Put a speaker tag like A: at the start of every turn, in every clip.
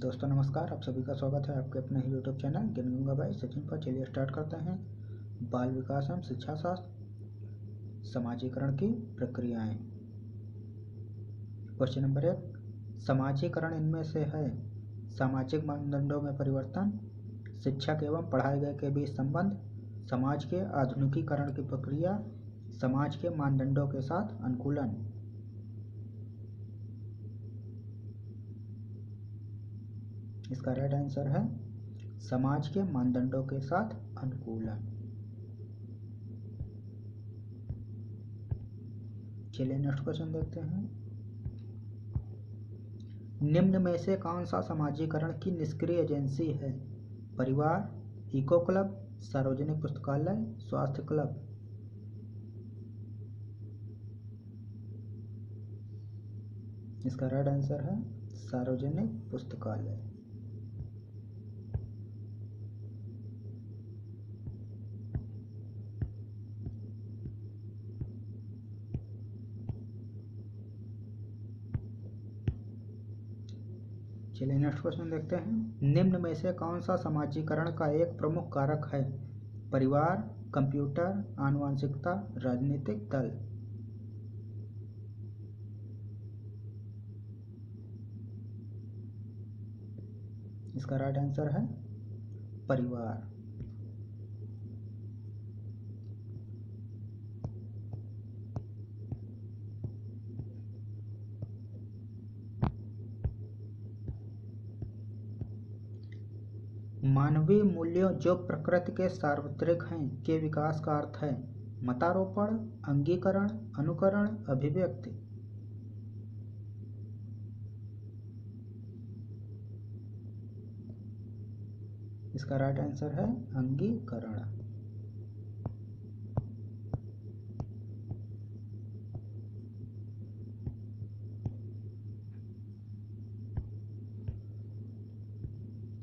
A: दोस्तों नमस्कार, आप सभी का स्वागत है आपके अपने ही यूट्यूब चैनल ज्ञान गंगा भाई सचिन पर। चलिए स्टार्ट करते हैं। बाल विकास एवं शिक्षा शास्त्र, समाजीकरण की प्रक्रियाएं। क्वेश्चन नंबर 1, समाजीकरण इनमें से है सामाजिक मानदंडों में परिवर्तन, शिक्षक एवं पढ़ाए गए के बीच संबंध, समाज के आधुनिकीकरण की प्रक्रिया, समाज के मानदंडों के साथ अनुकूलन। इसका राइट आंसर है समाज के मानदंडों के साथ अनुकूलन। चलिए नेक्स्ट क्वेश्चन देखते हैं। निम्न में से कौन सा समाजीकरण की निष्क्रिय एजेंसी है? परिवार, इको क्लब, सार्वजनिक पुस्तकालय, स्वास्थ्य क्लब। इसका राइट आंसर है सार्वजनिक पुस्तकालय। चलिए नेक्स्ट क्वेश्चन देखते हैं। निम्न में से कौन सा समाजीकरण का एक प्रमुख कारक है? परिवार, कंप्यूटर, आनुवंशिकता, राजनीतिक दल। इसका राइट आंसर है परिवार। मानवीय मूल्यों जो प्रकृति के सार्वत्रिक हैं के विकास का अर्थ है? मतारोपण, अंगीकरण, अनुकरण, अभिव्यक्ति। इसका राइट आंसर है अंगीकरण।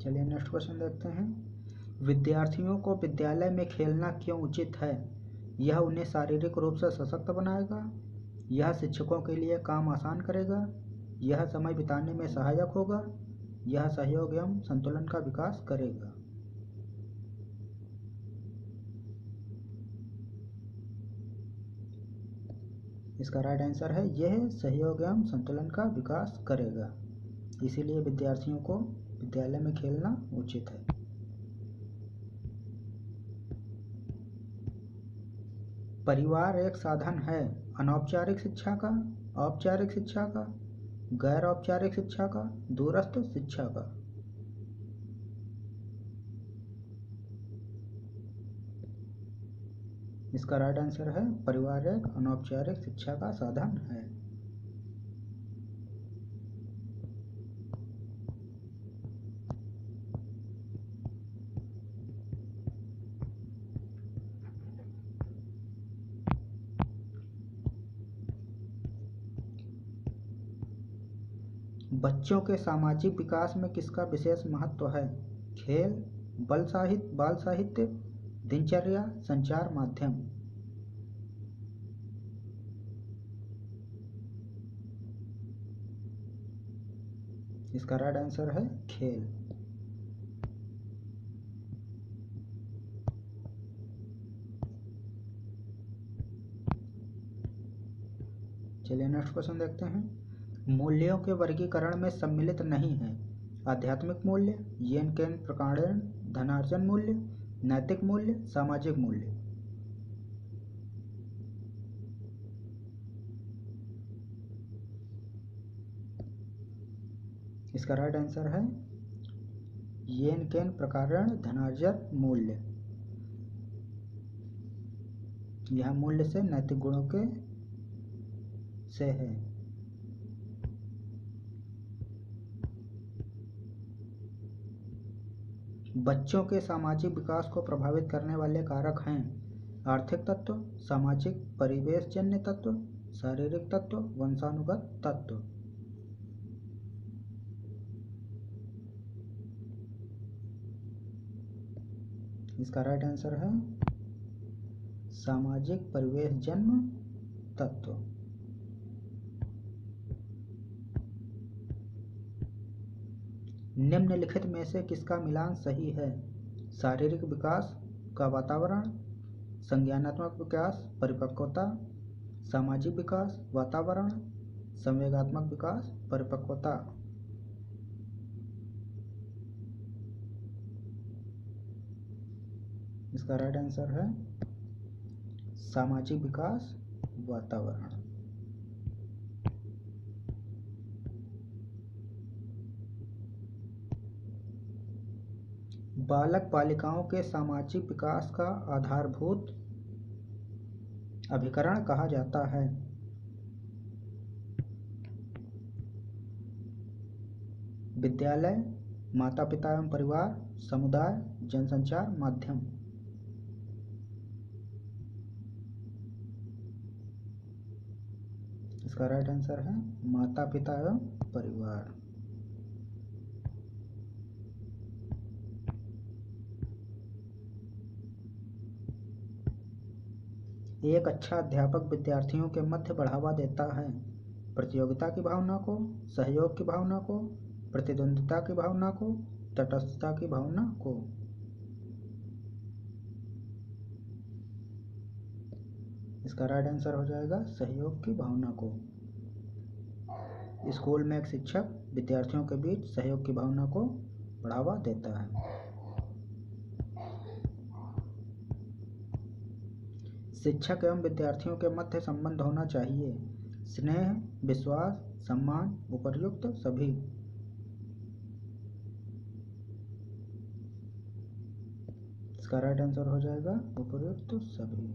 A: चलिए नेक्स्ट क्वेश्चन देखते हैं। विद्यार्थियों को विद्यालय में खेलना क्यों उचित है? यह उन्हें शारीरिक रूप से सशक्त बनाएगा, यह शिक्षकों के लिए काम आसान करेगा, यह समय बिताने में सहायक होगा, यह सहयोग एवं संतुलन का विकास करेगा। इसका राइट आंसर है यह सहयोग एवं संतुलन का विकास करेगा, इसीलिए विद्यार्थियों को विद्यालय में खेलना उचित है। परिवार एक साधन है अनौपचारिक शिक्षा का, औपचारिक शिक्षा का, गैर औपचारिक शिक्षा का, दूरस्थ शिक्षा का। इसका राइट आंसर है परिवार एक अनौपचारिक शिक्षा का साधन है। बच्चों के सामाजिक विकास में किसका विशेष महत्व है? खेल, बाल साहित्य, दिनचर्या, संचार माध्यम। इसका राइट आंसर है खेल। चलिए नेक्स्ट क्वेश्चन देखते हैं। मूल्यों के वर्गीकरण में सम्मिलित नहीं है? आध्यात्मिक मूल्य, येन केन प्रकारण, धनार्जन मूल्य, नैतिक मूल्य, सामाजिक मूल्य। इसका राइट आंसर है येन केन प्रकारण, धनार्जन मूल्य। यह मूल्य से नैतिक गुणों के से है। बच्चों के सामाजिक विकास को प्रभावित करने वाले कारक हैं? आर्थिक तत्व, सामाजिक परिवेशजन्य तत्व, शारीरिक तत्व, वंशानुगत तत्व। इसका राइट आंसर है सामाजिक परिवेशजन्य तत्व। निम्नलिखित में से किसका मिलान सही है? शारीरिक विकास का वातावरण, संज्ञानात्मक विकास परिपक्वता, सामाजिक विकास वातावरण, संवेगात्मक विकास परिपक्वता। इसका राइट आंसर है सामाजिक विकास वातावरण। बालक बालिकाओं के सामाजिक विकास का आधारभूत अभिकरण कहा जाता है। विद्यालय, माता पिता एवं परिवार, समुदाय, जनसंचार माध्यम। इसका राइट आंसर है माता पिता एवं परिवार। एक अच्छा अध्यापक विद्यार्थियों के मध्य बढ़ावा देता है प्रतियोगिता की भावना को, सहयोग की भावना को, प्रतिद्वंद्विता की भावना को, तटस्थता की भावना को। इसका राइट आंसर हो जाएगा सहयोग की भावना को। स्कूल में एक शिक्षक विद्यार्थियों के बीच सहयोग की भावना को बढ़ावा देता है। शिक्षक एवं विद्यार्थियों के मध्य संबंध होना चाहिए स्नेह, विश्वास, सम्मान, उपर्युक्त सभी। इसका राइट आंसर हो जाएगा उपर्युक्त सभी।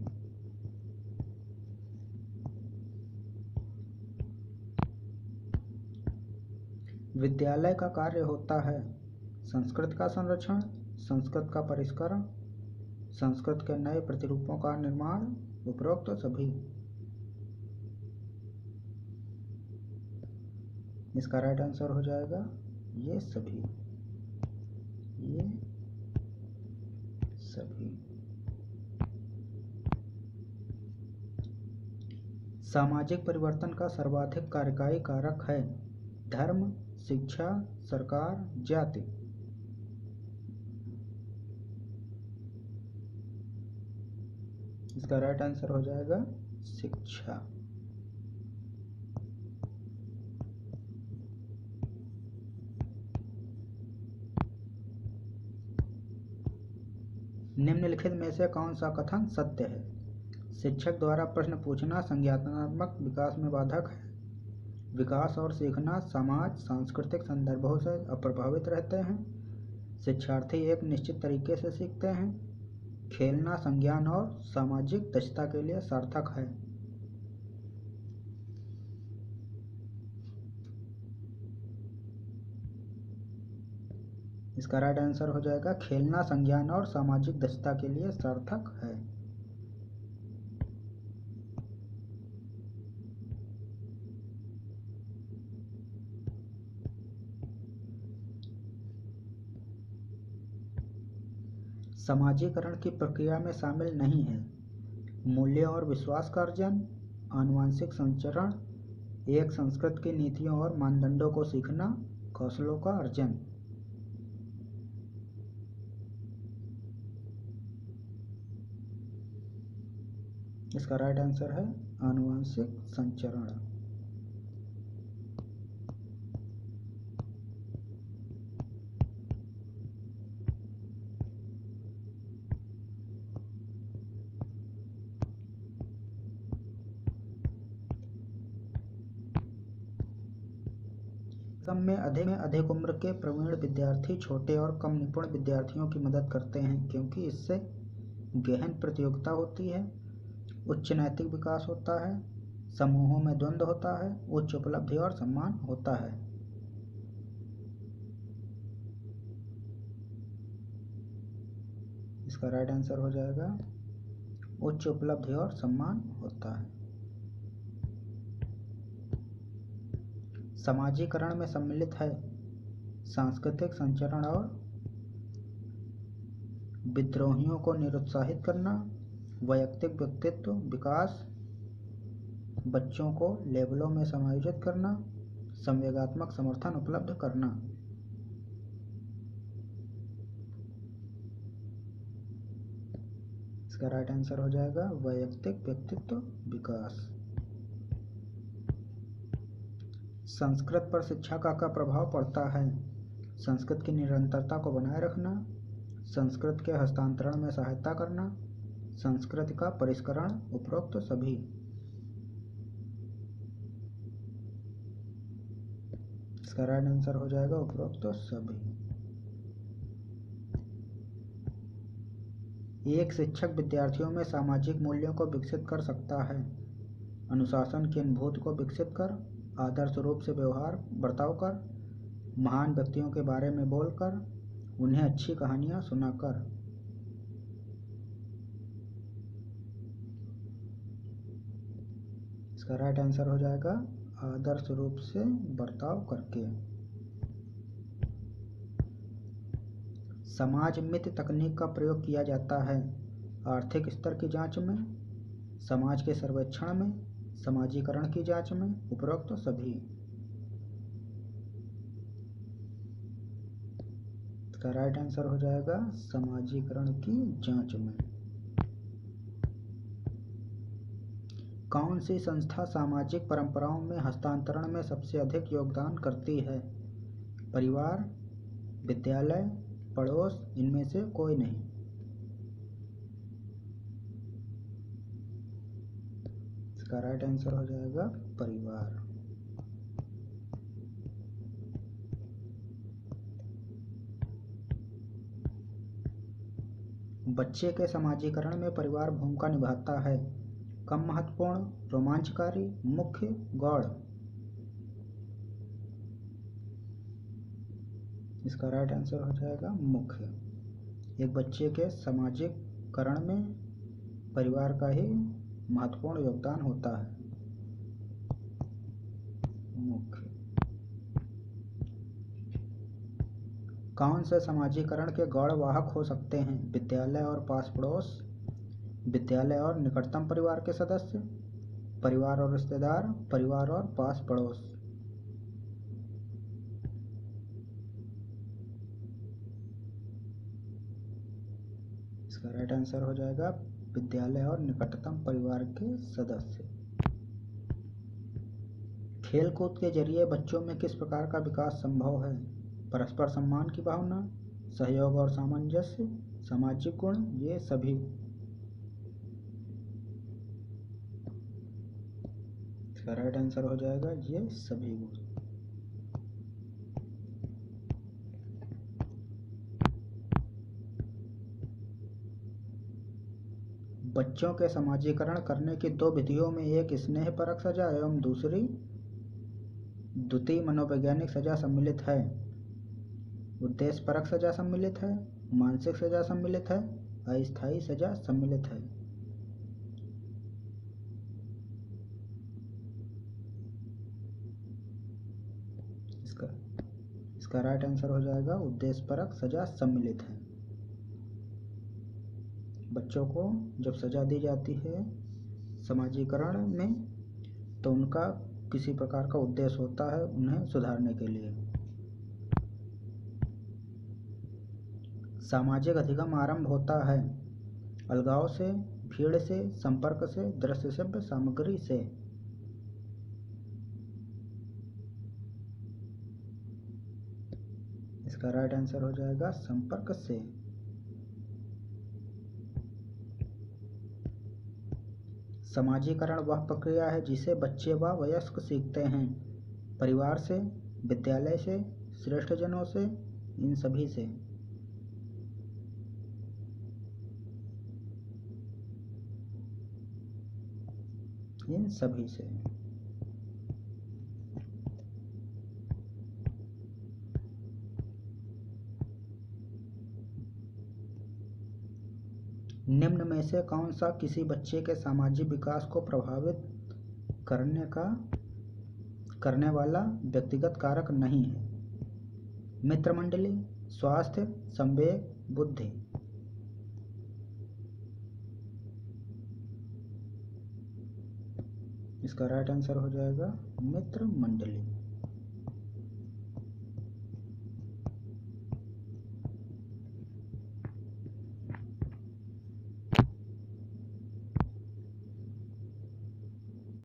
A: विद्यालय का कार्य होता है संस्कृत का संरक्षण, संस्कृत का परिष्करण, संस्कृत के नए प्रतिरूपों का निर्माण, उपरोक्त सभी। इसका राइट आंसर हो जाएगा ये सभी, ये सभी। सामाजिक परिवर्तन का सर्वाधिक कार्यकारी कारक है धर्म, शिक्षा, सरकार, जाति। इसका राइट आंसर हो जाएगा शिक्षा। निम्नलिखित में से कौन सा कथन सत्य है? शिक्षक द्वारा प्रश्न पूछना संज्ञानात्मक विकास में बाधक है। विकास और सीखना समाज सांस्कृतिक संदर्भों से अप्रभावित रहते हैं। शिक्षार्थी एक निश्चित तरीके से सीखते हैं। खेलना संज्ञान और सामाजिक दक्षता के लिए सार्थक है। इसका राइट आंसर हो जाएगा खेलना संज्ञान और सामाजिक दक्षता के लिए सार्थक है। समाजीकरण की प्रक्रिया में शामिल नहीं है मूल्य और विश्वास का अर्जन, आनुवंशिक संचरण, एक संस्कृत की नीतियों और मानदंडों को सीखना, कौशलों का अर्जन। इसका राइट आंसर है आनुवंशिक संचरण। कम में अधिक उम्र के प्रवीण विद्यार्थी छोटे और कम निपुण विद्यार्थियों की मदद करते हैं क्योंकि इससे गहन प्रतियोगिता होती है, उच्च नैतिक विकास होता है, समूहों में द्वंद्व होता है, उच्च उपलब्धि और सम्मान होता है। इसका राइट आंसर हो जाएगा उच्च उपलब्धि और सम्मान होता है। समाजीकरण में सम्मिलित है सांस्कृतिक संचरण और विद्रोहियों को निरुत्साहित करना, वैयक्तिक व्यक्तित्व विकास, बच्चों को लेबलों में समायोजित करना, संवेगात्मक समर्थन उपलब्ध करना। इसका राइट आंसर हो जाएगा वैयक्तिक व्यक्तित्व विकास। संस्कृत पर शिक्षा का क्या प्रभाव पड़ता है? संस्कृत की निरंतरता को बनाए रखना, संस्कृत के हस्तांतरण में सहायता करना, संस्कृत का परिष्करण, उपरोक्त सभी। इसका राइट आंसर हो जाएगा उपरोक्त सभी। एक शिक्षक विद्यार्थियों में सामाजिक मूल्यों को विकसित कर सकता है। अनुशासन की अनुभूति को विकसित कर, आदर्श रूप से व्यवहार बर्ताव कर, महान व्यक्तियों के बारे में बोलकर, उन्हें अच्छी कहानियाँ सुनाकर। इसका राइट आंसर हो जाएगा आदर्श रूप से बर्ताव करके। समाज मित्र तकनीक का प्रयोग किया जाता है आर्थिक स्तर की जांच में, समाज के सर्वेक्षण में, समाजीकरण की जांच में, उपरोक्त सभी। इसका राइट आंसर हो जाएगा समाजीकरण की जांच में। कौन सी संस्था सामाजिक परंपराओं में हस्तांतरण में सबसे अधिक योगदान करती है? परिवार, विद्यालय, पड़ोस, इनमें से कोई नहीं। इसका राइट आंसर हो जाएगा परिवार। बच्चे के समाजीकरण में परिवार भूमिका निभाता है। कम महत्वपूर्ण, रोमांचकारी, मुख्य, गौड़। इसका राइट आंसर हो जाएगा मुख्य। एक बच्चे के सामाजिककरण में परिवार का ही महत्वपूर्ण योगदान होता है। मुख्य। कौन से समाजीकरण के गौड़ वाहक हो सकते हैं? विद्यालय और पास पड़ोस, विद्यालय और निकटतम परिवार के सदस्य, परिवार और रिश्तेदार, परिवार और पास पड़ोस। इसका राइट आंसर हो जाएगा विद्यालय और निकटतम परिवार के सदस्य। खेल कूद के जरिए बच्चों में किस प्रकार का विकास संभव है? परस्पर सम्मान की भावना, सहयोग और सामंजस्य, सामाजिक गुण, ये सभी। इसका राइट आंसर हो जाएगा ये सभी गुण। बच्चों के समाजीकरण करने की दो विधियों में एक स्नेहपरक सजा एवं दूसरी द्वितीय मनोवैज्ञानिक सजा सम्मिलित है। उद्देश्यपरक सजा सम्मिलित है, मानसिक सजा सम्मिलित है, अस्थायी सजा सम्मिलित है। इसका राइट आंसर हो जाएगा उद्देश्यपरक सजा सम्मिलित है। बच्चों को जब सजा दी जाती है समाजीकरण में तो उनका किसी प्रकार का उद्देश्य होता है उन्हें सुधारने के लिए। सामाजिक अधिगम आरंभ होता है अलगाव से, भीड़ से, संपर्क से, दृश्य श्रव्य सामग्री से। इसका राइट आंसर हो जाएगा संपर्क से। समाजीकरण वह प्रक्रिया है जिसे बच्चे व वयस्क सीखते हैं परिवार से, विद्यालय से, श्रेष्ठजनों से, इन सभी से। इन सभी से। निम्न में से कौन सा किसी बच्चे के सामाजिक विकास को प्रभावित करने वाला व्यक्तिगत कारक नहीं है? मित्रमंडली, स्वास्थ्य, संवेग, बुद्धि। इसका राइट आंसर हो जाएगा मित्रमंडली।